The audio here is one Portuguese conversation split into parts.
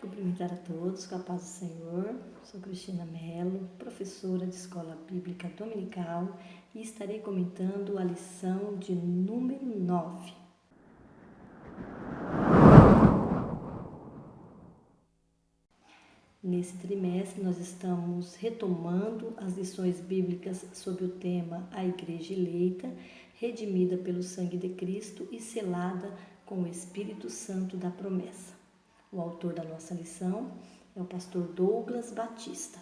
cumprimentar a todos com a paz do Senhor. Sou Cristina Mello, professora de Escola Bíblica Dominical e estarei comentando a lição de número 9. Nesse trimestre nós estamos retomando as lições bíblicas sobre o tema A Igreja Eleita, redimida pelo sangue de Cristo e selada com o Espírito Santo da promessa. O autor da nossa lição é o pastor Douglas Batista.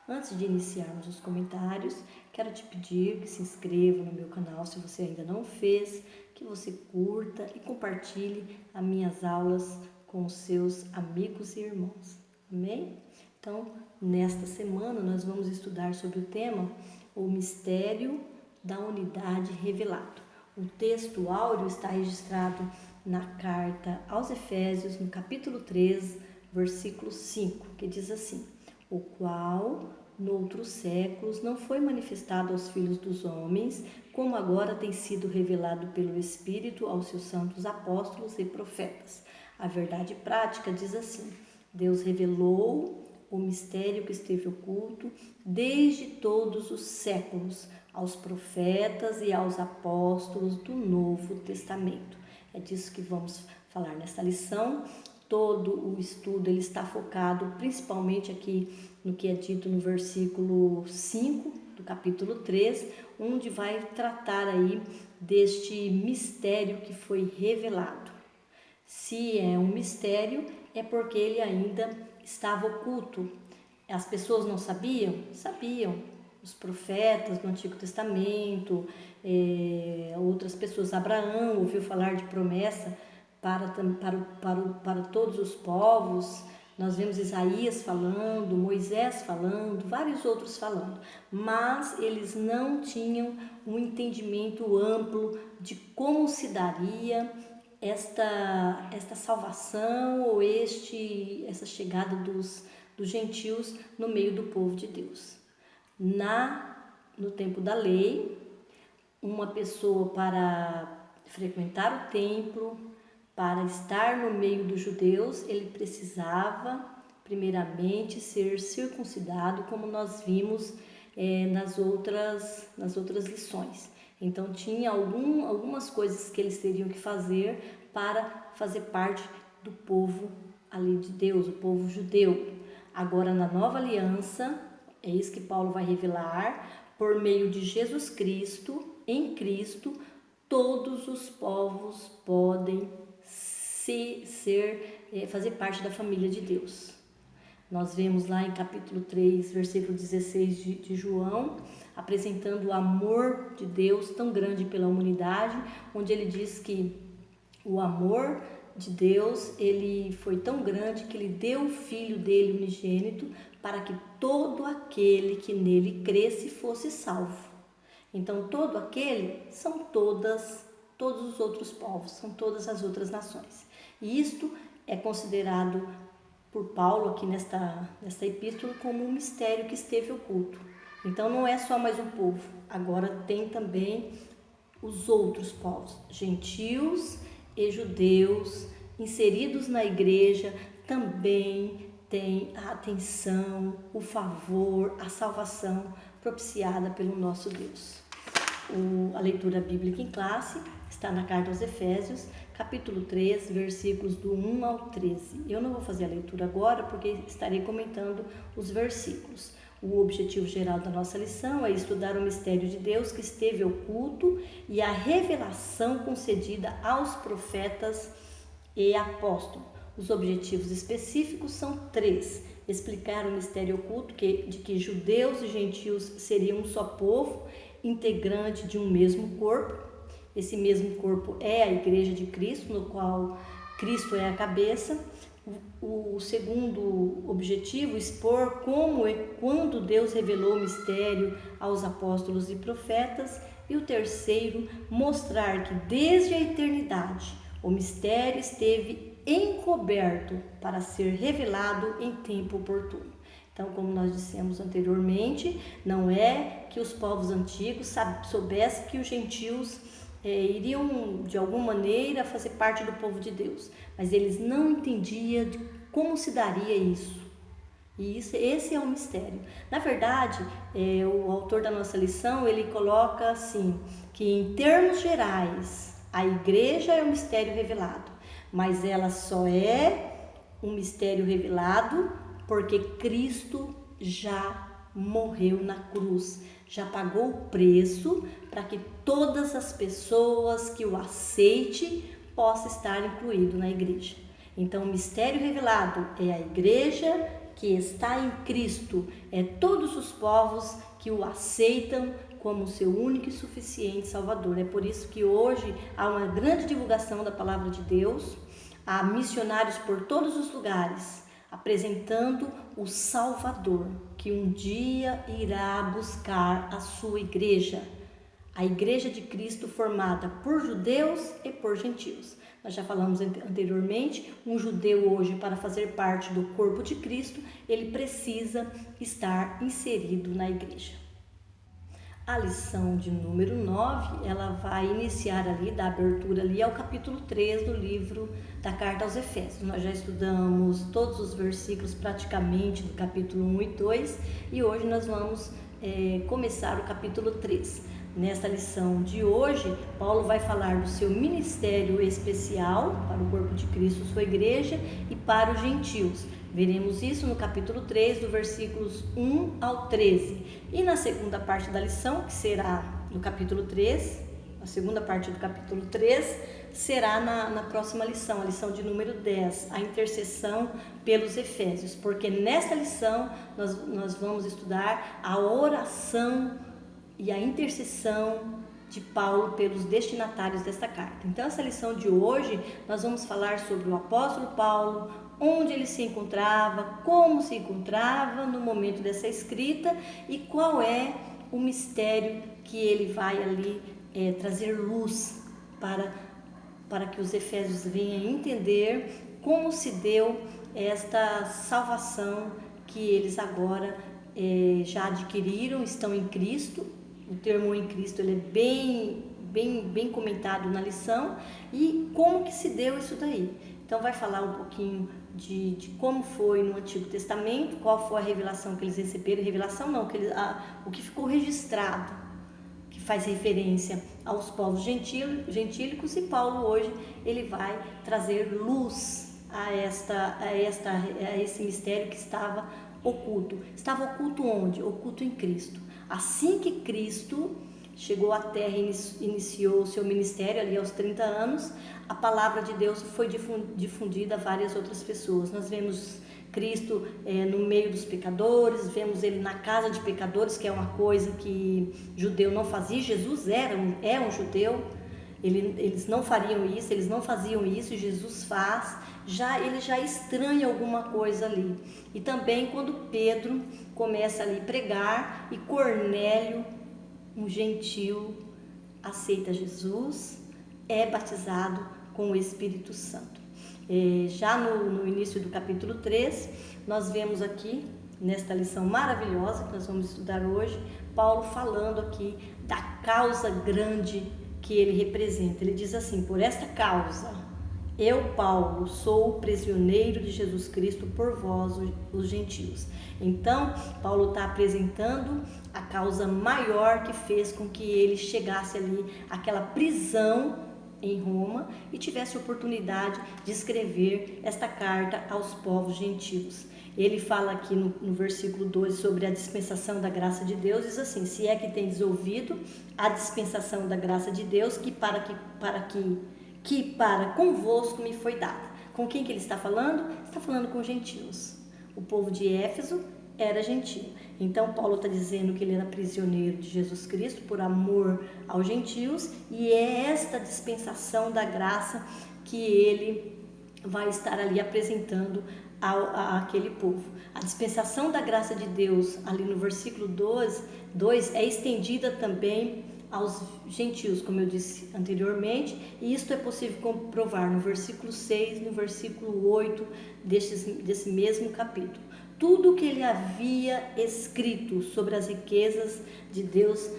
Antes de iniciarmos os comentários, quero te pedir que se inscreva no meu canal se você ainda não fez, que você curta e compartilhe as minhas aulas com os seus amigos e irmãos. Amém? Então, nesta semana nós vamos estudar sobre o tema O Mistério da Unidade Revelado. O texto áureo está registrado na carta aos Efésios, no capítulo 3, versículo 5, que diz assim: o qual, noutros séculos, não foi manifestado aos filhos dos homens, como agora tem sido revelado pelo Espírito aos seus santos apóstolos e profetas. A verdade prática diz assim: Deus revelou o mistério que esteve oculto desde todos os séculos aos profetas e aos apóstolos do Novo Testamento. É disso que vamos falar nesta lição. Todo o estudo ele está focado principalmente aqui no que é dito no versículo 5 do capítulo 3, onde vai tratar aí deste mistério que foi revelado. Se é um mistério, é porque ele ainda estava oculto. As pessoas não sabiam? Sabiam. Os profetas do Antigo Testamento, outras pessoas. Abraão ouviu falar de promessa para todos os povos. Nós vemos Isaías falando, Moisés falando, vários outros falando. Mas eles não tinham um entendimento amplo de como se daria esta salvação ou essa chegada dos gentios no meio do povo de Deus. No tempo da lei, uma pessoa para frequentar o templo, para estar no meio dos judeus, ele precisava primeiramente ser circuncidado, como nós vimos nas outras lições. Então tinha algumas coisas que eles teriam que fazer para fazer parte do povo ali de Deus, o povo judeu. Agora na nova aliança, é isso que Paulo vai revelar, por meio de Jesus Cristo, em Cristo, todos os povos podem fazer parte da família de Deus. Nós vemos lá em capítulo 3, versículo 16 de João, apresentando o amor de Deus tão grande pela humanidade, onde ele diz que o amor de Deus, ele foi tão grande que ele deu o Filho dele unigênito para que todo aquele que nele cresce fosse salvo. Então, todo aquele são todos os outros povos, são todas as outras nações. E isto é considerado por Paulo aqui nesta epístola como um mistério que esteve oculto. Então, não é só mais um povo, agora tem também os outros povos, gentios e judeus, inseridos na igreja, também tem a atenção, o favor, a salvação propiciada pelo nosso Deus. A leitura bíblica em classe está na carta aos Efésios, capítulo 3, versículos do 1 ao 13. Eu não vou fazer a leitura agora porque estarei comentando os versículos. O objetivo geral da nossa lição é estudar o mistério de Deus que esteve oculto e a revelação concedida aos profetas e apóstolos. Os objetivos específicos são 3. Explicar o mistério oculto de que judeus e gentios seriam um só povo, integrante de um mesmo corpo. Esse mesmo corpo é a Igreja de Cristo, no qual Cristo é a cabeça. O segundo objetivo, expor como e quando Deus revelou o mistério aos apóstolos e profetas. E o terceiro, mostrar que desde a eternidade o mistério esteve encoberto para ser revelado em tempo oportuno. Então, como nós dissemos anteriormente, não é que os povos antigos soubessem que os gentios iriam de alguma maneira fazer parte do povo de Deus, mas eles não entendiam como se daria isso. E esse é um mistério. Na verdade, o autor da nossa lição, ele coloca assim, que em termos gerais, a igreja é um mistério revelado, mas ela só é um mistério revelado porque Cristo já morreu na cruz, já pagou o preço para que todas as pessoas que o aceitem possam estar incluído na igreja. Então, o mistério revelado é a igreja que está em Cristo, é todos os povos que o aceitam como seu único e suficiente Salvador. É por isso que hoje há uma grande divulgação da palavra de Deus, há missionários por todos os lugares, apresentando o Salvador, que um dia irá buscar a sua igreja, a igreja de Cristo formada por judeus e por gentios. Nós já falamos anteriormente, um judeu hoje, para fazer parte do corpo de Cristo, ele precisa estar inserido na igreja. A lição de número 9, ela vai iniciar ali, da abertura ali ao capítulo 3 do livro da Carta aos Efésios. Nós já estudamos todos os versículos praticamente do capítulo 1 e 2 e hoje nós vamos começar o capítulo 3. Nesta lição de hoje, Paulo vai falar do seu ministério especial para o corpo de Cristo, sua igreja, e para os gentios. Veremos isso no capítulo 3, do versículos 1 ao 13. E na segunda parte da lição, que será no capítulo 3, a segunda parte do capítulo 3, será na próxima lição, a lição de número 10, a intercessão pelos Efésios. Porque nesta lição nós vamos estudar a oração e a intercessão de Paulo pelos destinatários desta carta. Então, essa lição de hoje, nós vamos falar sobre o apóstolo Paulo, onde ele se encontrava, como se encontrava no momento dessa escrita e qual é o mistério que ele vai ali trazer luz para que os efésios venham entender como se deu esta salvação que eles agora já adquiriram, estão em Cristo. O termo em Cristo ele é bem comentado na lição e como que se deu isso daí. Então vai falar um pouquinho de como foi no Antigo Testamento, qual foi a revelação que eles receberam, revelação não, o que ficou registrado, que faz referência aos povos gentílicos, e Paulo hoje ele vai trazer luz a esse mistério que estava oculto. Estava oculto onde? Oculto em Cristo. Assim que Cristo chegou à terra e iniciou o seu ministério ali aos 30 anos, a palavra de Deus foi difundida a várias outras pessoas. Nós vemos Cristo no meio dos pecadores, vemos ele na casa de pecadores, que é uma coisa que judeu não fazia. Jesus é um judeu, eles não fariam isso, eles não faziam isso, e Jesus faz. Ele já estranha alguma coisa ali. E também quando Pedro começa ali a pregar e Cornélio, um gentil, aceita Jesus, é batizado com o Espírito Santo. Já no início do capítulo 3, nós vemos aqui, nesta lição maravilhosa que nós vamos estudar hoje, Paulo falando aqui da causa grande que ele representa. Ele diz assim: por esta causa, eu, Paulo, sou prisioneiro de Jesus Cristo por vós, os gentios. Então, Paulo está apresentando a causa maior que fez com que ele chegasse ali àquela prisão em Roma e tivesse a oportunidade de escrever esta carta aos povos gentios. Ele fala aqui no versículo 12 sobre a dispensação da graça de Deus, diz assim: se é que tendes ouvido a dispensação da graça de Deus, que para convosco me foi dada. Com quem que ele está falando? Está falando com gentios. O povo de Éfeso era gentio. Então Paulo está dizendo que ele era prisioneiro de Jesus Cristo por amor aos gentios, e é esta dispensação da graça que ele vai estar ali apresentando àquele povo. A dispensação da graça de Deus, ali no versículo 2, é estendida também aos gentios, como eu disse anteriormente, e isto é possível comprovar no versículo 6, no versículo 8 desse mesmo capítulo. Tudo o que ele havia escrito sobre as riquezas de Deus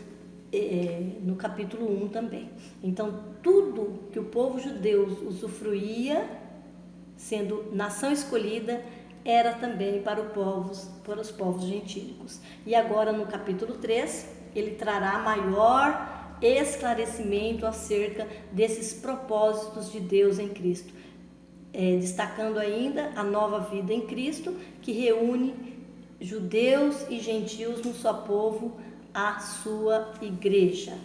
no capítulo 1 também. Então, tudo que o povo judeu usufruía sendo nação escolhida, era também para os povos gentílicos. E agora no capítulo 3, ele trará maior esclarecimento acerca desses propósitos de Deus em Cristo, destacando ainda a nova vida em Cristo, que reúne judeus e gentios num só povo, a sua igreja.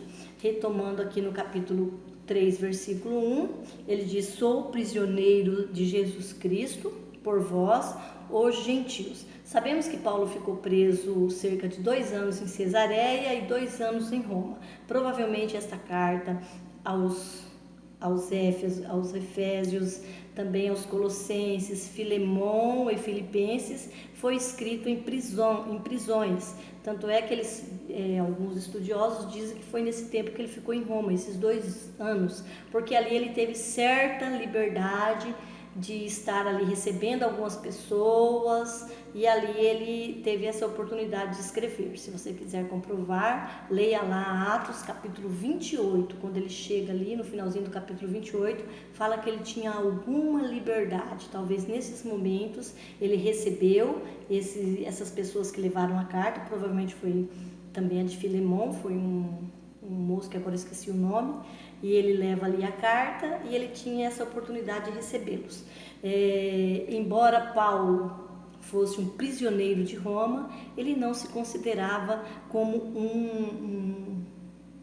Retomando aqui no capítulo 3, versículo 1, ele diz: sou prisioneiro de Jesus Cristo por vós, os gentios. Sabemos que Paulo ficou preso cerca de 2 anos em Cesareia e 2 anos em Roma. Provavelmente esta carta aos Efésios, também aos Colossenses, Filemon e Filipenses, foi escrito em prisões. Tanto é que alguns estudiosos dizem que foi nesse tempo que ele ficou em Roma, esses 2 anos, porque ali ele teve certa liberdade de estar ali recebendo algumas pessoas, e ali ele teve essa oportunidade de escrever. Se você quiser comprovar, leia lá Atos capítulo 28, quando ele chega ali no finalzinho do capítulo 28, fala que ele tinha alguma liberdade. Talvez nesses momentos ele recebeu essas pessoas que levaram a carta, provavelmente foi também a de Filemon, foi um moço que agora esqueci o nome, e ele leva ali a carta e ele tinha essa oportunidade de recebê-los. Embora Paulo fosse um prisioneiro de Roma, ele não se considerava como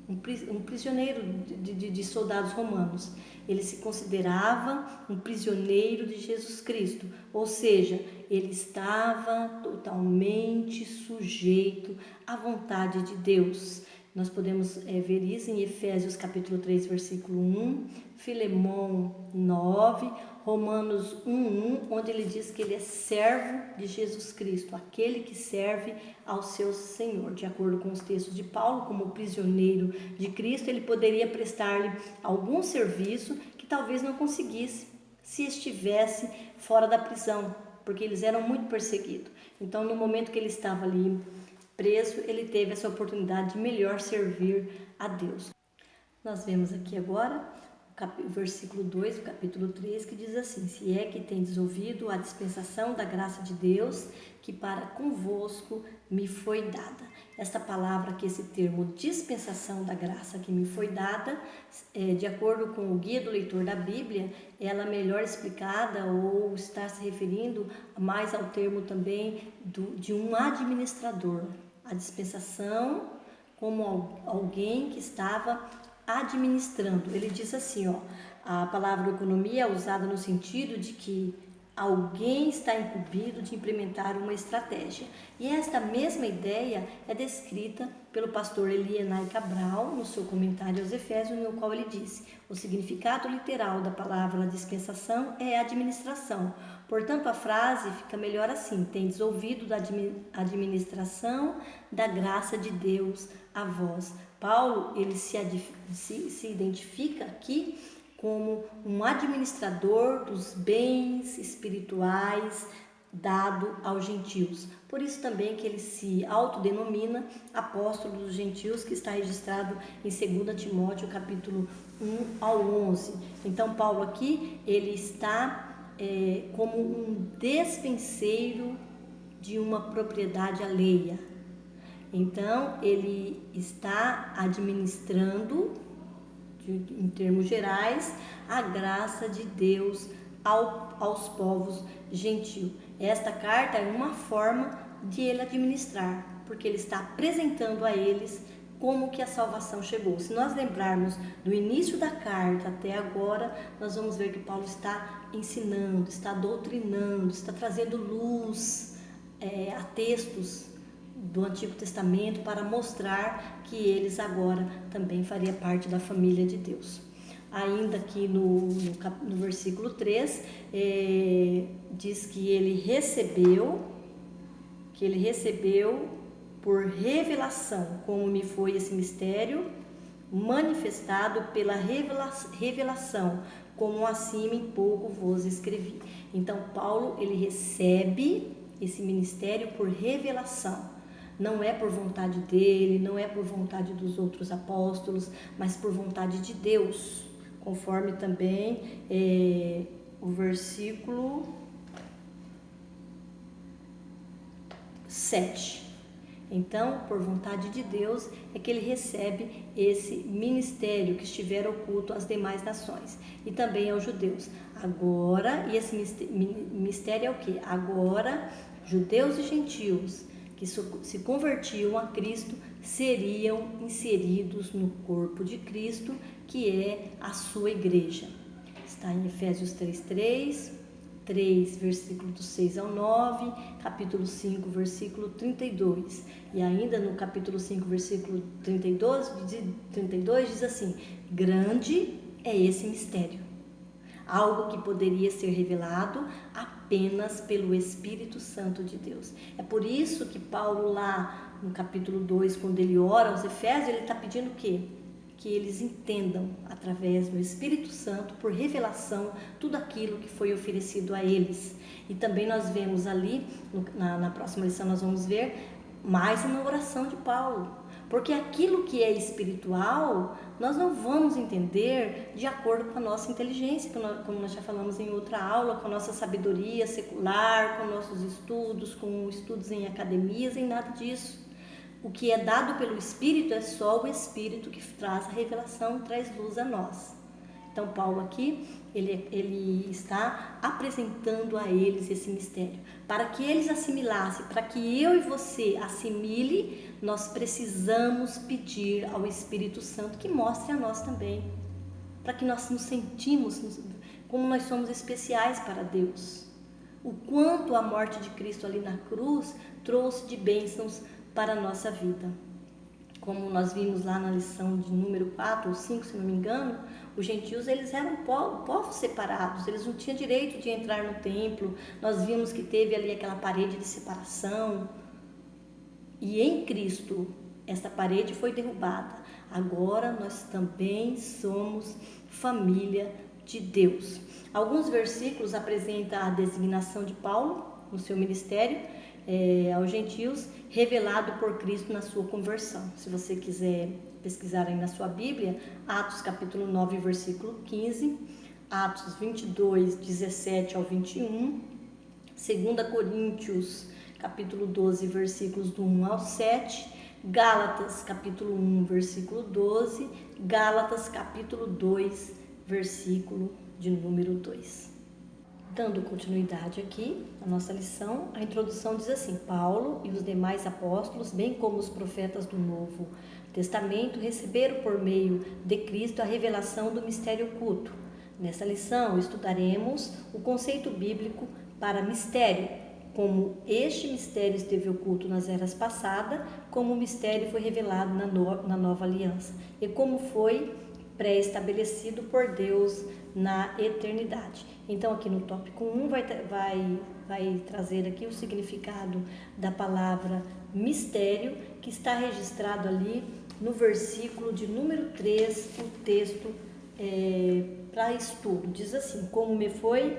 um prisioneiro de soldados romanos. Ele se considerava um prisioneiro de Jesus Cristo, ou seja, ele estava totalmente sujeito à vontade de Deus. Nós podemos ver isso em Efésios capítulo 3, versículo 1, Filemon 9, Romanos 1:1, onde ele diz que ele é servo de Jesus Cristo, aquele que serve ao seu Senhor. De acordo com os textos de Paulo, como prisioneiro de Cristo, ele poderia prestar-lhe algum serviço que talvez não conseguisse se estivesse fora da prisão, porque eles eram muito perseguidos. Então, no momento que ele estava ali preso, ele teve essa oportunidade de melhor servir a Deus. Nós vemos aqui agora o versículo 2 do capítulo 3, que diz assim: se é que tendes ouvido a dispensação da graça de Deus, que para convosco me foi dada. Esta palavra aqui, esse termo dispensação da graça que me foi dada, de acordo com o Guia do Leitor da Bíblia, ela é melhor explicada ou está se referindo mais ao termo também de um administrador. A dispensação como alguém que estava administrando. Ele diz assim, a palavra economia é usada no sentido de que alguém está incumbido de implementar uma estratégia. E esta mesma ideia é descrita pelo pastor Elienay Cabral no seu comentário aos Efésios, no qual ele disse: o significado literal da palavra dispensação é administração. Portanto, a frase fica melhor assim: tendes ouvido da administração da graça de Deus a vós. Paulo, ele se identifica aqui como um administrador dos bens espirituais dado aos gentios. Por isso também que ele se autodenomina apóstolo dos gentios, que está registrado em 2 Timóteo capítulo 1 ao 11. Então Paulo aqui, ele está como um despenseiro de uma propriedade alheia. Então ele está administrando, em termos gerais, a graça de Deus aos povos gentios. Esta carta é uma forma de ele administrar, porque ele está apresentando a eles como que a salvação chegou. Se nós lembrarmos do início da carta até agora, nós vamos ver que Paulo está ensinando, está doutrinando, está trazendo luz a textos do Antigo Testamento para mostrar que eles agora também fariam parte da família de Deus. Ainda aqui no versículo 3, diz que ele recebeu por revelação, como me foi esse mistério, manifestado pela revelação, como acima em pouco vos escrevi. Então Paulo, ele recebe esse ministério por revelação. Não é por vontade dele, não é por vontade dos outros apóstolos, mas por vontade de Deus, conforme também o versículo 7. Então, por vontade de Deus, é que ele recebe esse ministério que estiver oculto às demais nações e também aos judeus. Agora, e esse mistério é o quê? Agora, judeus e gentios que se convertiam a Cristo seriam inseridos no corpo de Cristo, que é a sua igreja. Está em Efésios 3, versículo do 6 ao 9, capítulo 5, versículo 32. E ainda no capítulo 5, versículo 32 diz assim: grande é esse mistério, algo que poderia ser revelado apenas pelo Espírito Santo de Deus. É por isso que Paulo lá no capítulo 2, quando ele ora aos Efésios, ele está pedindo o quê? Que eles entendam, através do Espírito Santo, por revelação, tudo aquilo que foi oferecido a eles. E também nós vemos ali, na próxima lição nós vamos ver mais uma oração de Paulo. Porque aquilo que é espiritual, nós não vamos entender de acordo com a nossa inteligência, como nós já falamos em outra aula, com a nossa sabedoria secular, com nossos estudos, com estudos em academias, em nada disso. O que é dado pelo Espírito é só o Espírito que traz a revelação, traz luz a nós. Então, Paulo aqui, ele está apresentando a eles esse mistério. Para que eles assimilassem, para que eu e você assimile, nós precisamos pedir ao Espírito Santo que mostre a nós também. Para que nós nos sentimos como nós somos especiais para Deus. O quanto a morte de Cristo ali na cruz trouxe de bênçãos para a nossa vida. Como nós vimos lá na lição de número 4 ou 5, se não me engano, os gentios, eles eram povos separados, eles não tinham direito de entrar no templo. Nós vimos que teve ali aquela parede de separação. E em Cristo, essa parede foi derrubada. Agora nós também somos família de Deus. Alguns versículos apresentam a designação de Paulo no seu ministério aos gentios, revelado por Cristo na sua conversão. Se você quiser pesquisar aí na sua Bíblia, Atos capítulo 9, versículo 15, Atos 22, 17 ao 21, 2 Coríntios capítulo 12, versículos do 1 ao 7, Gálatas capítulo 1, versículo 12, Gálatas capítulo 2, versículo de número 2. Dando continuidade aqui à nossa lição, a introdução diz assim: Paulo e os demais apóstolos, bem como os profetas do Novo Testamento, receberam por meio de Cristo a revelação do mistério oculto. Nessa lição estudaremos o conceito bíblico para mistério, como este mistério esteve oculto nas eras passadas, como o mistério foi revelado na nova aliança e como foi pré-estabelecido por Deus na eternidade. Então aqui no tópico 1 vai trazer aqui o significado da palavra mistério, que está registrado ali no versículo de número 3, o texto para estudo. Diz assim: como me foi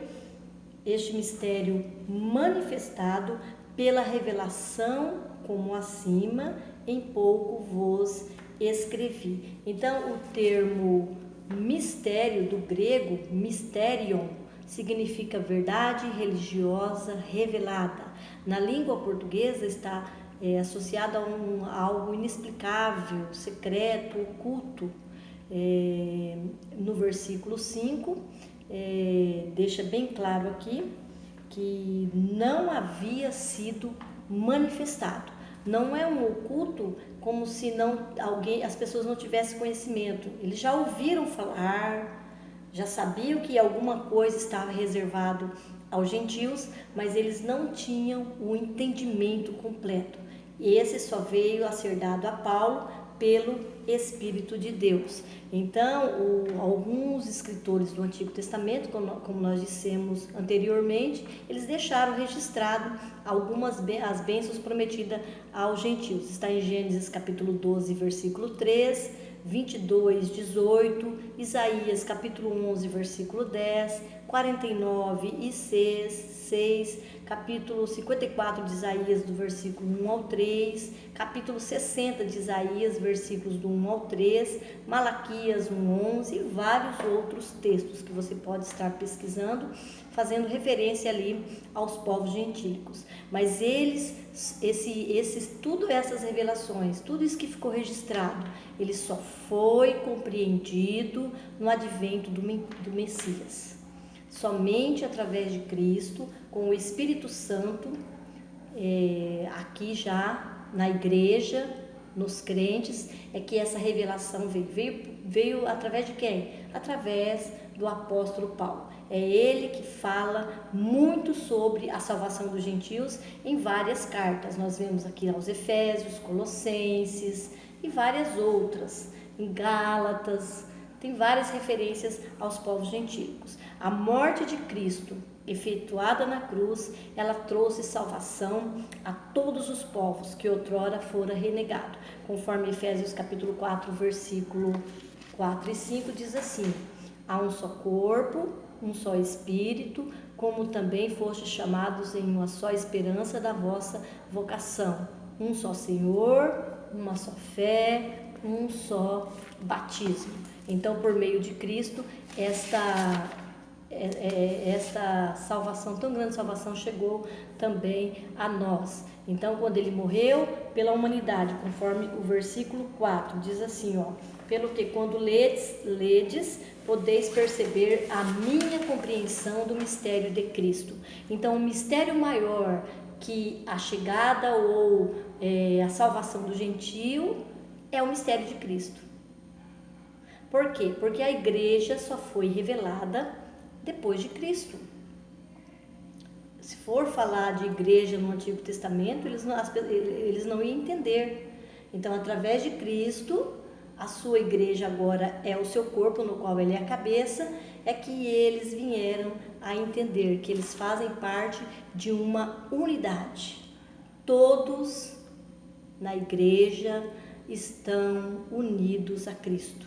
este mistério manifestado pela revelação, como acima, em pouco vos escrevi. Então, o termo mistério, do grego, mysterion, significa verdade religiosa revelada. Na língua portuguesa está associada a algo inexplicável, secreto, oculto. No versículo 5, deixa bem claro aqui que não havia sido manifestado. Não é um oculto como se as pessoas não tivessem conhecimento. Eles já ouviram falar, já sabiam que alguma coisa estava reservado aos gentios, mas eles não tinham o entendimento completo. E esse só veio a ser dado a Paulo pelo Espírito de Deus. Então, alguns escritores do Antigo Testamento, como nós dissemos anteriormente, eles deixaram registrado as bênçãos prometidas aos gentios. Está em Gênesis capítulo 12, versículo 3, 22, 18, Isaías capítulo 11, versículo 10, 49 e 6, capítulo 54 de Isaías, do versículo 1 ao 3, capítulo 60 de Isaías, versículos do 1 ao 3, Malaquias 1:11 e vários outros textos que você pode estar pesquisando, fazendo referência ali aos povos gentílicos. Mas tudo essas revelações, tudo isso que ficou registrado, ele só foi compreendido no advento do Messias. Somente através de Cristo, com o Espírito Santo, aqui já na igreja, nos crentes, é que essa revelação veio através de quem? Através do apóstolo Paulo. É ele que fala muito sobre a salvação dos gentios em várias cartas. Nós vemos aqui aos Efésios, Colossenses e várias outras, em Gálatas, tem várias referências aos povos gentílicos. A morte de Cristo, efetuada na cruz, ela trouxe salvação a todos os povos que outrora fora renegado. Conforme Efésios capítulo 4, versículo 4 e 5 diz assim: há um só corpo, um só Espírito, como também fostes chamados em uma só esperança da vossa vocação. Um só Senhor, uma só fé, um só batismo. Então, por meio de Cristo, esta salvação, tão grande salvação, chegou também a nós. Então, quando ele morreu pela humanidade, conforme o versículo 4, diz assim, pelo que quando ledes, podeis perceber a minha compreensão do mistério de Cristo. Então, o mistério maior que a chegada ou a salvação do gentio é o mistério de Cristo. Por quê? Porque a igreja só foi revelada depois de Cristo. Se for falar de igreja no Antigo Testamento, eles não iam entender. Então, através de Cristo, a sua igreja agora é o seu corpo, no qual ele é a cabeça, é que eles vieram a entender que eles fazem parte de uma unidade. Todos na igreja estão unidos a Cristo.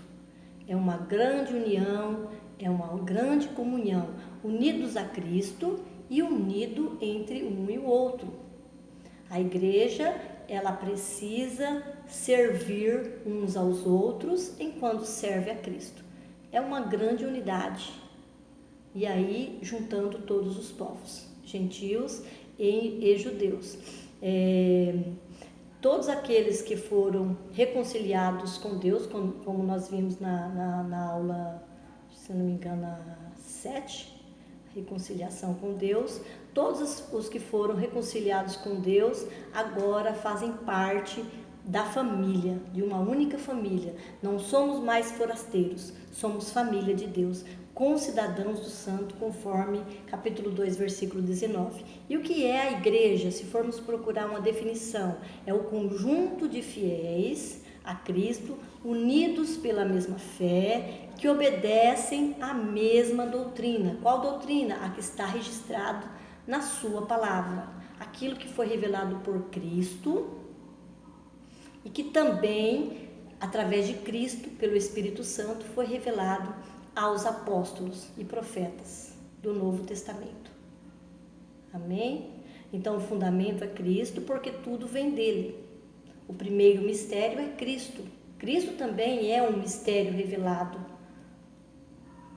É uma grande união, é uma grande comunhão, unidos a Cristo e unido entre um e o outro. A igreja, ela precisa servir uns aos outros enquanto serve a Cristo. É uma grande unidade. E aí, juntando todos os povos, gentios e judeus. Todos aqueles que foram reconciliados com Deus, como nós vimos na aula, se não me engano, a 7, reconciliação com Deus, todos os que foram reconciliados com Deus agora fazem parte da família, de uma única família. Não somos mais forasteiros, somos família de Deus, concidadãos do santo, conforme capítulo 2, versículo 19. E o que é a igreja? Se formos procurar uma definição, é o conjunto de fiéis a Cristo, unidos pela mesma fé, que obedecem à mesma doutrina. Qual doutrina? A que está registrado na sua palavra. Aquilo que foi revelado por Cristo e que também, através de Cristo, pelo Espírito Santo, foi revelado aos apóstolos e profetas do Novo Testamento. Amém? Então, o fundamento é Cristo, porque tudo vem dele. O primeiro mistério é Cristo. Cristo também é um mistério revelado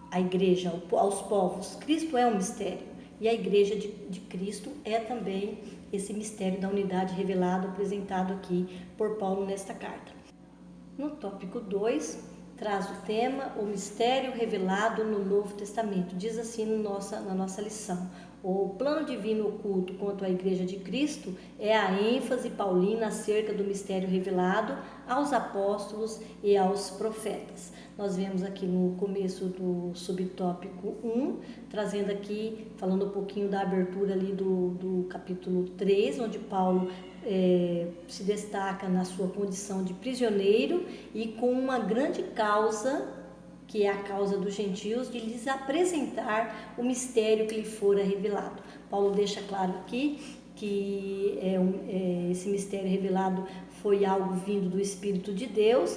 à igreja, aos povos. Cristo é um mistério. E a igreja de Cristo é também esse mistério da unidade revelado, apresentado aqui por Paulo nesta carta. No tópico 2, traz o tema, o mistério revelado no Novo Testamento. Diz assim na nossa lição: o plano divino oculto quanto à Igreja de Cristo é a ênfase paulina acerca do mistério revelado aos apóstolos e aos profetas. Nós vemos aqui no começo do subtópico 1, trazendo aqui, falando um pouquinho da abertura ali do capítulo 3, onde Paulo se destaca na sua condição de prisioneiro e com uma grande causa, que é a causa dos gentios, de lhes apresentar o mistério que lhe fora revelado. Paulo deixa claro aqui que esse mistério revelado foi algo vindo do Espírito de Deus,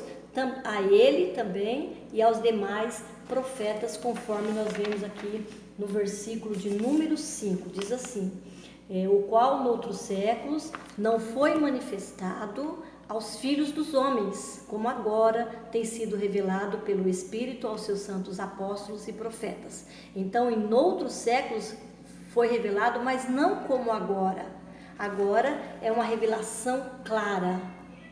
a ele também e aos demais profetas, conforme nós vemos aqui no versículo de número 5, diz assim: o qual noutros séculos não foi manifestado aos filhos dos homens, como agora tem sido revelado pelo Espírito aos seus santos apóstolos e profetas. Então, em outros séculos foi revelado, mas não como agora. Agora é uma revelação clara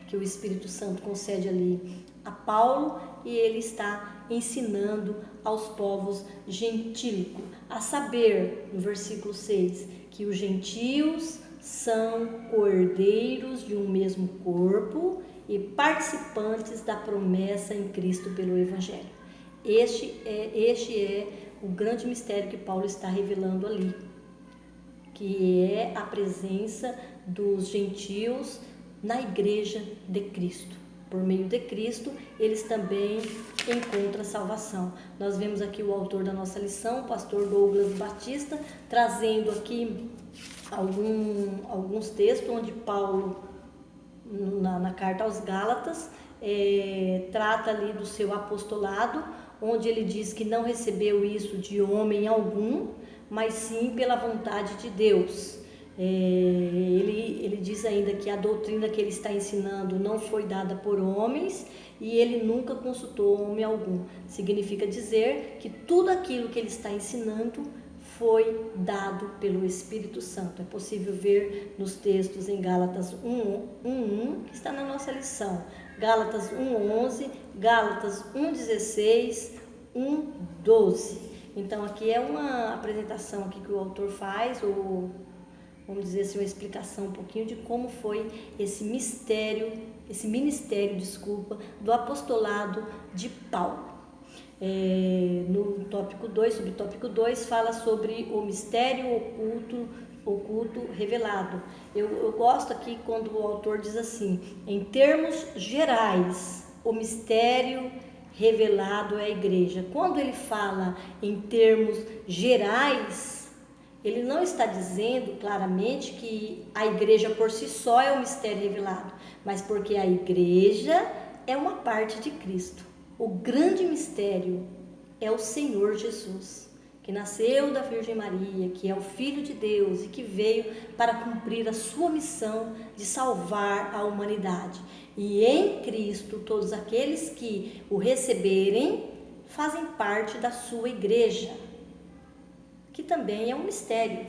que o Espírito Santo concede ali a Paulo, e ele está ensinando aos povos gentílicos, a saber, no versículo 6, que os gentios são cordeiros de um mesmo corpo e participantes da promessa em Cristo pelo Evangelho. Este é o grande mistério que Paulo está revelando ali, que é a presença dos gentios na igreja de Cristo. Por meio de Cristo, eles também encontram salvação. Nós vemos aqui o autor da nossa lição, o pastor Douglas Batista, trazendo aqui alguns textos onde Paulo, na carta aos Gálatas, trata ali do seu apostolado, onde ele diz que não recebeu isso de homem algum, mas sim pela vontade de Deus. Ele diz ainda que a doutrina que ele está ensinando não foi dada por homens e ele nunca consultou homem algum. Significa dizer que tudo aquilo que ele está ensinando foi dado pelo Espírito Santo. É possível ver nos textos em Gálatas 1:1, que está na nossa lição, Gálatas 1:11, Gálatas 1:16, 1:12. Então aqui é uma apresentação aqui que o autor faz, ou vamos dizer assim, uma explicação um pouquinho de como foi esse ministério do apostolado de Paulo. No tópico 2, subtópico 2, fala sobre o mistério oculto revelado. Eu gosto aqui quando o autor diz assim: em termos gerais, o mistério revelado é a igreja. Quando ele fala em termos gerais, ele não está dizendo claramente que a igreja por si só é o mistério revelado, mas porque a igreja é uma parte de Cristo. O grande mistério é o Senhor Jesus, que nasceu da Virgem Maria, que é o Filho de Deus e que veio para cumprir a sua missão de salvar a humanidade. E em Cristo, todos aqueles que o receberem fazem parte da sua igreja, que também é um mistério,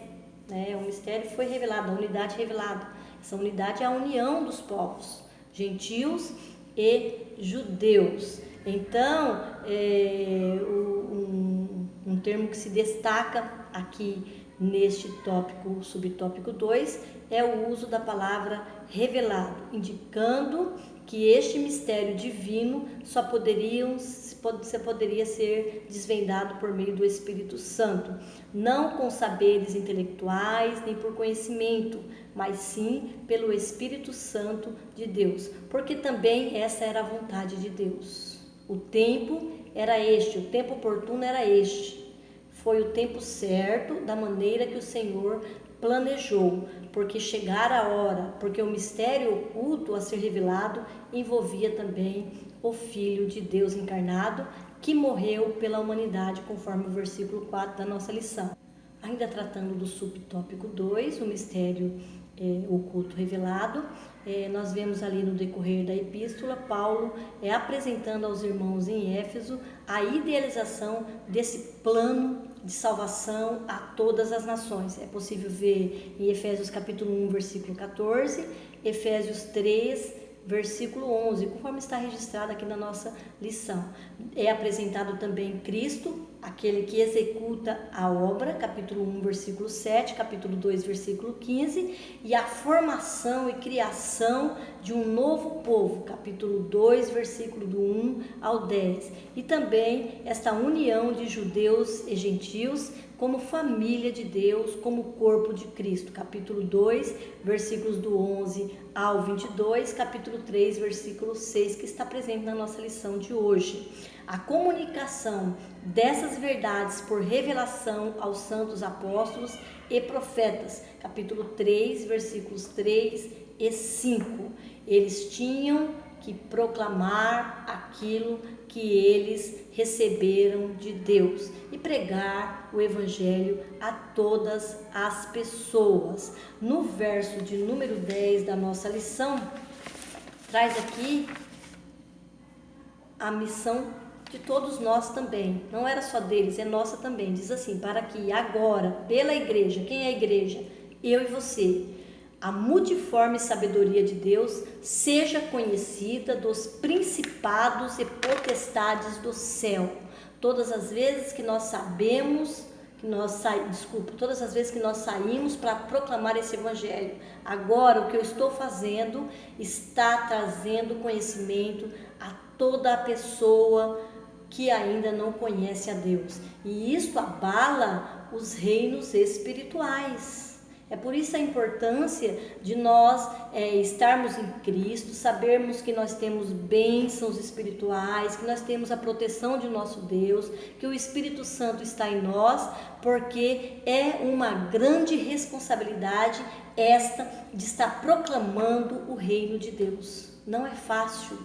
né? O mistério foi revelado, a unidade revelada. Essa unidade é a união dos povos, gentios e judeus. Então, um termo que se destaca aqui neste tópico, subtópico 2, é o uso da palavra revelado, indicando que este mistério divino só poderia ser desvendado por meio do Espírito Santo, não com saberes intelectuais nem por conhecimento, mas sim pelo Espírito Santo de Deus, porque também essa era a vontade de Deus. O tempo era este, o tempo oportuno era este. Foi o tempo certo, da maneira que o Senhor planejou, porque chegara a hora, porque o mistério oculto a ser revelado envolvia também o Filho de Deus encarnado, que morreu pela humanidade, conforme o versículo 4 da nossa lição. Ainda tratando do subtópico 2, o mistério oculto revelado, nós vemos ali no decorrer da epístola, Paulo apresentando aos irmãos em Éfeso a idealização desse plano de salvação a todas as nações. É possível ver em Efésios capítulo 1, versículo 14, Efésios 3, versículo 11, conforme está registrado aqui na nossa lição. É apresentado também Cristo, aquele que executa a obra, capítulo 1, versículo 7, capítulo 2, versículo 15, e a formação e criação de um novo povo, capítulo 2, versículo do 1 ao 10, e também esta união de judeus e gentios como família de Deus, como corpo de Cristo, capítulo 2, versículos do 11 ao 22, capítulo 3, versículo 6, que está presente na nossa lição de hoje. A comunicação dessas verdades por revelação aos santos apóstolos e profetas, capítulo 3, versículos 3 e 5. Eles tinham que proclamar aquilo que eles receberam de Deus e pregar o Evangelho a todas as pessoas. No verso de número 10 da nossa lição, traz aqui a missão de todos nós também. Não era só deles, é nossa também. Diz assim: para que agora, pela igreja, quem é a igreja? Eu e você. A multiforme sabedoria de Deus seja conhecida dos principados e potestades do céu. Todas as vezes que nós sabemos, todas as vezes que nós saímos para proclamar esse evangelho, agora o que eu estou fazendo está trazendo conhecimento a toda a pessoa que ainda não conhece a Deus. E isso abala os reinos espirituais. É por isso a importância de nós estarmos em Cristo, sabermos que nós temos bênçãos espirituais, que nós temos a proteção de nosso Deus, que o Espírito Santo está em nós, porque é uma grande responsabilidade esta de estar proclamando o reino de Deus. Não é fácil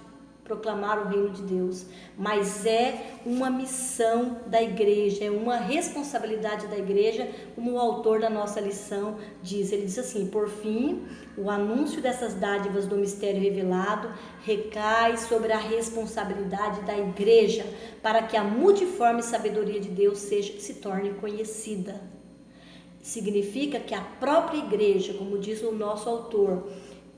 proclamar o reino de Deus, mas é uma missão da igreja, é uma responsabilidade da igreja, como o autor da nossa lição diz. Ele diz assim: por fim, o anúncio dessas dádivas do mistério revelado recai sobre a responsabilidade da igreja, para que a multiforme sabedoria de Deus se torne conhecida. Significa que a própria igreja, como diz o nosso autor,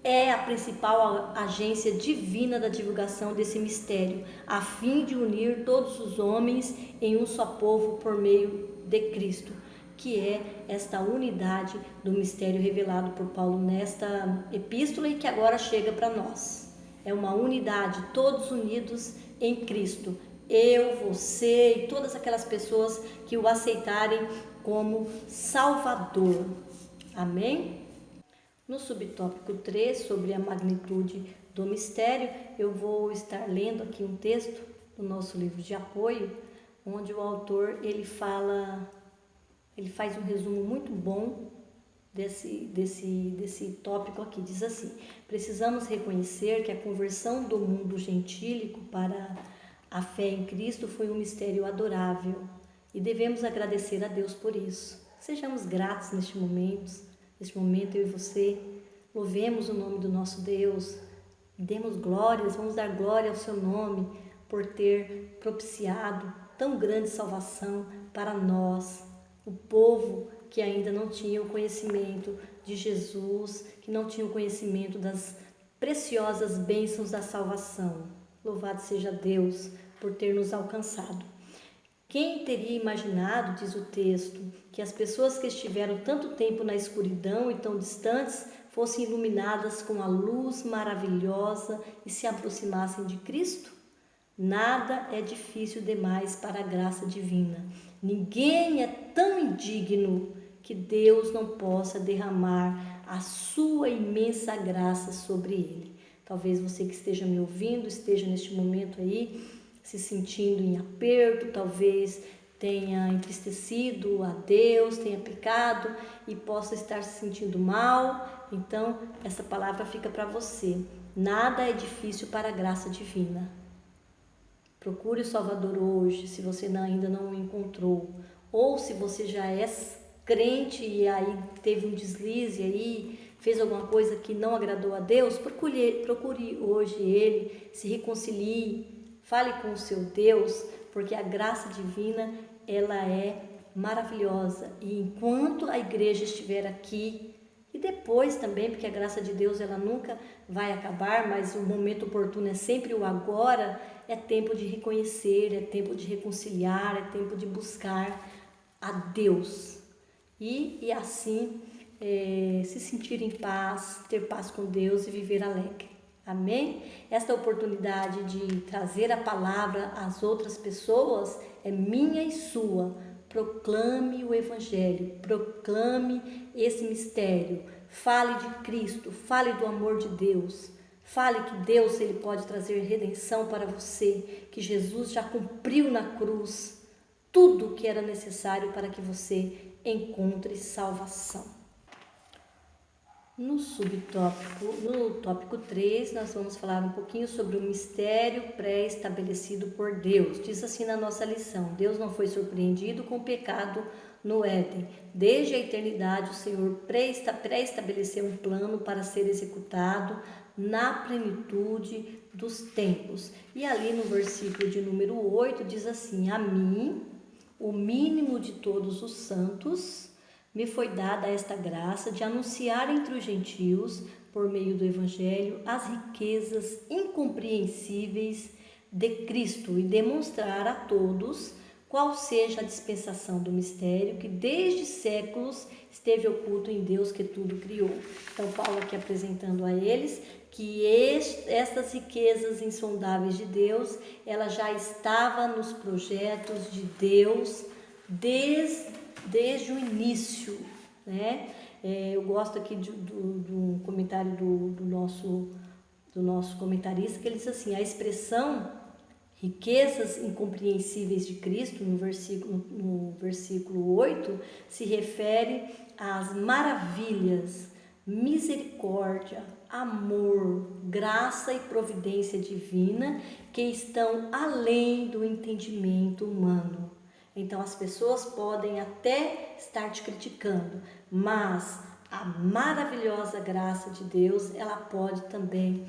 é a principal agência divina da divulgação desse mistério, a fim de unir todos os homens em um só povo por meio de Cristo, que é esta unidade do mistério revelado por Paulo nesta epístola e que agora chega para nós. É uma unidade, todos unidos em Cristo. Eu, você e todas aquelas pessoas que o aceitarem como Salvador. Amém? No subtópico 3, sobre a magnitude do mistério, eu vou estar lendo aqui um texto do nosso livro de apoio, onde o autor ele faz um resumo muito bom desse tópico aqui. Diz assim: precisamos reconhecer que a conversão do mundo gentílico para a fé em Cristo foi um mistério adorável e devemos agradecer a Deus por isso. Sejamos gratos neste momento, eu e você, louvemos o nome do nosso Deus, demos glórias, vamos dar glória ao seu nome por ter propiciado tão grande salvação para nós, o povo que ainda não tinha o conhecimento de Jesus, que não tinha o conhecimento das preciosas bênçãos da salvação. Louvado seja Deus por ter nos alcançado. Quem teria imaginado, diz o texto, que as pessoas que estiveram tanto tempo na escuridão e tão distantes fossem iluminadas com a luz maravilhosa e se aproximassem de Cristo? Nada é difícil demais para a graça divina. Ninguém é tão indigno que Deus não possa derramar a sua imensa graça sobre ele. Talvez você que esteja me ouvindo, esteja neste momento aí, se sentindo em aperto, talvez tenha entristecido a Deus, tenha pecado e possa estar se sentindo mal. Então, essa palavra fica para você. Nada é difícil para a graça divina. Procure o Salvador hoje, se você ainda não o encontrou. Ou se você já é crente e aí teve um deslize aí, fez alguma coisa que não agradou a Deus, procure hoje Ele, se reconcilie. Fale com o seu Deus, porque a graça divina, ela é maravilhosa. E enquanto a igreja estiver aqui, e depois também, porque a graça de Deus, ela nunca vai acabar, mas o momento oportuno é sempre o agora, é tempo de reconhecer, é tempo de reconciliar, é tempo de buscar a Deus. E assim, se sentir em paz, ter paz com Deus e viver alegre. Amém? Esta oportunidade de trazer a palavra às outras pessoas é minha e sua. Proclame o Evangelho, proclame esse mistério. Fale de Cristo, fale do amor de Deus. Fale que Deus ele pode trazer redenção para você, que Jesus já cumpriu na cruz tudo o que era necessário para que você encontre salvação. No tópico 3, nós vamos falar um pouquinho sobre o mistério pré-estabelecido por Deus. Diz assim na nossa lição: Deus não foi surpreendido com o pecado no Éden. Desde a eternidade, o Senhor pré-estabeleceu um plano para ser executado na plenitude dos tempos. E ali no versículo de número 8 diz assim: a mim, o mínimo de todos os santos, me foi dada esta graça de anunciar entre os gentios, por meio do Evangelho, as riquezas incompreensíveis de Cristo e demonstrar a todos qual seja a dispensação do mistério que desde séculos esteve oculto em Deus que tudo criou. Então Paulo aqui apresentando a eles que estas riquezas insondáveis de Deus, ela já estava nos projetos de Deus desde o início, né? Eu gosto aqui do comentário do nosso comentarista, que ele diz assim: a expressão riquezas incompreensíveis de Cristo, no versículo 8, se refere às maravilhas, misericórdia, amor, graça e providência divina que estão além do entendimento humano. Então as pessoas podem até estar te criticando, mas a maravilhosa graça de Deus, ela pode também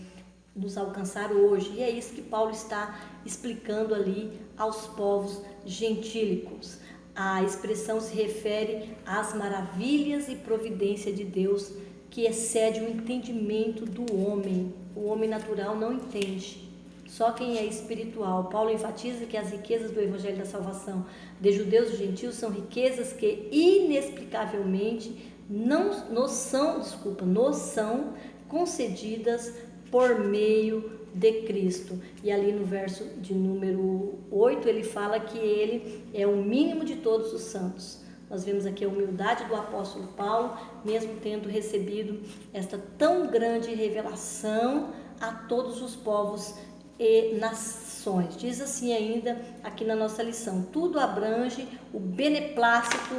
nos alcançar hoje. E é isso que Paulo está explicando ali aos povos gentílicos. A expressão se refere às maravilhas e providência de Deus que excede o entendimento do homem. O homem natural não entende. Só quem é espiritual. Paulo enfatiza que as riquezas do Evangelho da Salvação de judeus e gentios são riquezas que inexplicavelmente nos são concedidas por meio de Cristo. E ali no verso de número 8 ele fala que ele é o mínimo de todos os santos. Nós vemos aqui a humildade do apóstolo Paulo, mesmo tendo recebido esta tão grande revelação a todos os povos e nações. Diz assim ainda aqui na nossa lição: tudo abrange o beneplácito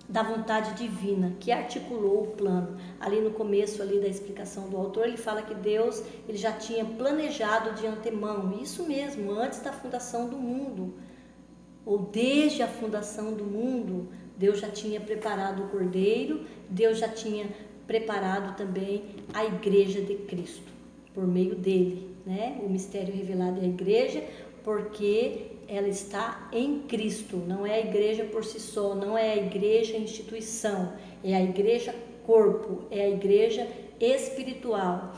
da vontade divina que articulou o plano. Ali no começo ali da explicação do autor, ele fala que Deus ele já tinha planejado de antemão, isso mesmo, antes da fundação do mundo, ou desde a fundação do mundo, Deus já tinha preparado o Cordeiro, Deus já tinha preparado também a igreja de Cristo, por meio dele, né? O mistério revelado é a igreja, porque ela está em Cristo, não é a igreja por si só, não é a igreja instituição, é a igreja corpo, é a igreja espiritual.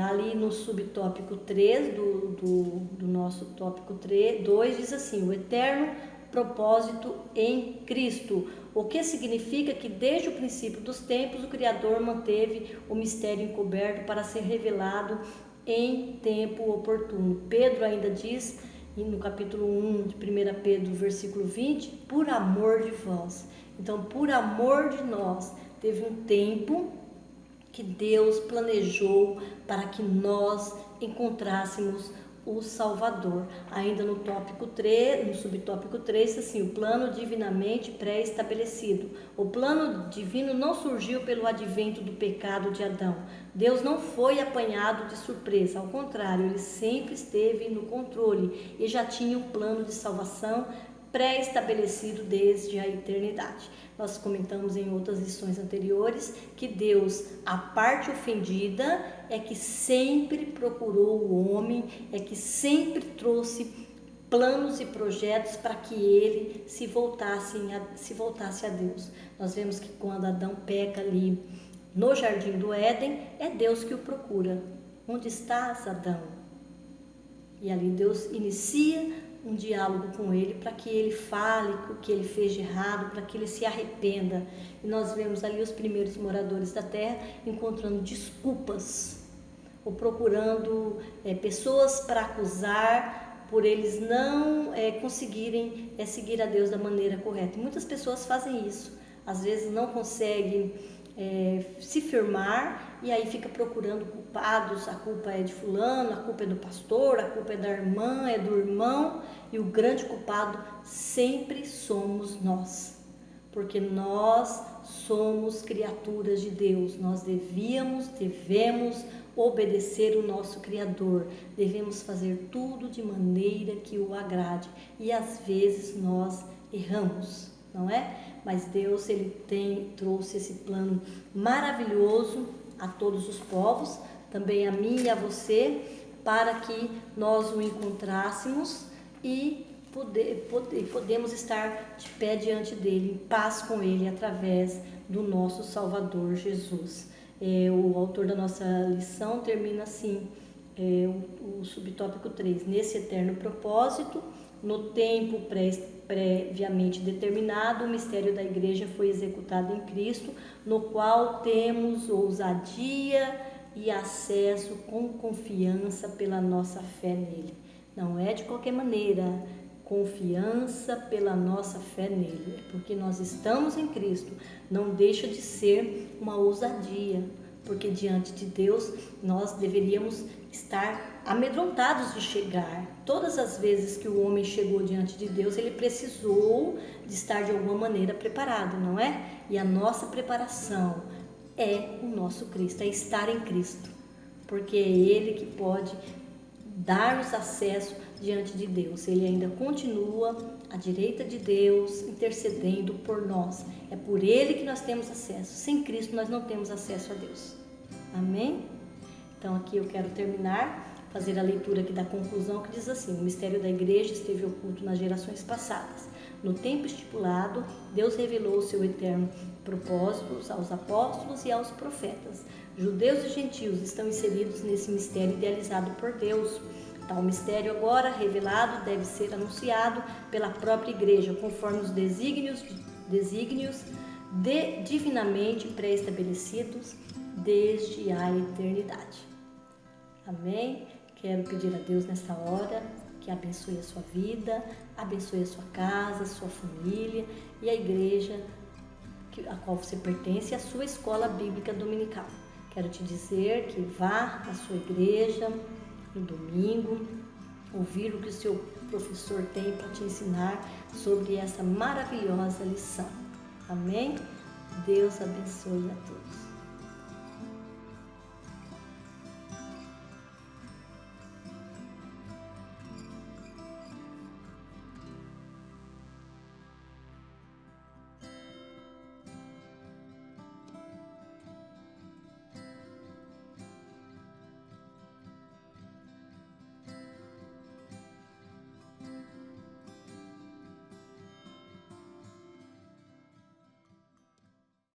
Ali no subtópico 3 do nosso tópico 2 diz assim: o eterno propósito em Cristo, o que significa que desde o princípio dos tempos o Criador manteve o mistério encoberto para ser revelado em tempo oportuno. Pedro ainda diz no capítulo 1 de 1 Pedro, versículo 20, por amor de vós. Então, por amor de nós, teve um tempo que Deus planejou para que nós encontrássemos o Salvador. Ainda no tópico 3, no subtópico 3, assim: o plano divinamente pré-estabelecido. O plano divino não surgiu pelo advento do pecado de Adão. Deus não foi apanhado de surpresa, ao contrário, ele sempre esteve no controle e já tinha um plano de salvação pré-estabelecido desde a eternidade. Nós comentamos em outras lições anteriores que Deus, a parte ofendida, é que sempre procurou o homem, é que sempre trouxe planos e projetos para que ele se voltasse a Deus. Nós vemos que quando Adão peca ali no jardim do Éden, é Deus que o procura. Onde estás, Adão? E ali Deus inicia um diálogo com ele para que ele fale o que ele fez de errado, para que ele se arrependa. E nós vemos ali os primeiros moradores da terra encontrando desculpas ou procurando pessoas para acusar por eles não conseguirem seguir a Deus da maneira correta. E muitas pessoas fazem isso, às vezes não conseguem se firmar e aí fica procurando culpados. A culpa é de fulano, a culpa é do pastor, a culpa é da irmã, é do irmão, e o grande culpado sempre somos nós, porque nós somos criaturas de Deus, nós devemos obedecer o nosso Criador, devemos fazer tudo de maneira que o agrade, e às vezes nós erramos, não é? Mas Deus, Ele trouxe esse plano maravilhoso a todos os povos, também a mim e a você, para que nós o encontrássemos e podemos estar de pé diante dele, em paz com ele, através do nosso Salvador Jesus. O autor da nossa lição termina assim, o subtópico 3, nesse eterno propósito, no tempo previamente determinado, o mistério da igreja foi executado em Cristo, no qual temos ousadia e acesso com confiança pela nossa fé nele. Não é de qualquer maneira, confiança pela nossa fé nele, é porque nós estamos em Cristo, não deixa de ser uma ousadia, porque diante de Deus nós deveríamos estar amedrontados de chegar. Todas as vezes que o homem chegou diante de Deus, ele precisou de estar de alguma maneira preparado, não é? E a nossa preparação é o nosso Cristo, é estar em Cristo, porque é Ele que pode dar-nos acesso diante de Deus. Ele ainda continua à direita de Deus, intercedendo por nós. É por Ele que nós temos acesso. Sem Cristo nós não temos acesso a Deus. Amém? Então aqui eu quero terminar, fazer a leitura aqui da conclusão, que diz assim: o mistério da igreja esteve oculto nas gerações passadas. No tempo estipulado, Deus revelou o seu eterno propósito aos apóstolos e aos profetas. Judeus e gentios estão inseridos nesse mistério idealizado por Deus. Tal mistério agora revelado deve ser anunciado pela própria igreja, conforme os desígnios divinamente pré-estabelecidos desde a eternidade. Amém? Quero pedir a Deus nesta hora que abençoe a sua vida, abençoe a sua casa, a sua família e a igreja a qual você pertence, a sua escola bíblica dominical. Quero te dizer que vá à sua igreja no domingo, ouvir o que o seu professor tem para te ensinar sobre essa maravilhosa lição. Amém? Deus abençoe a todos.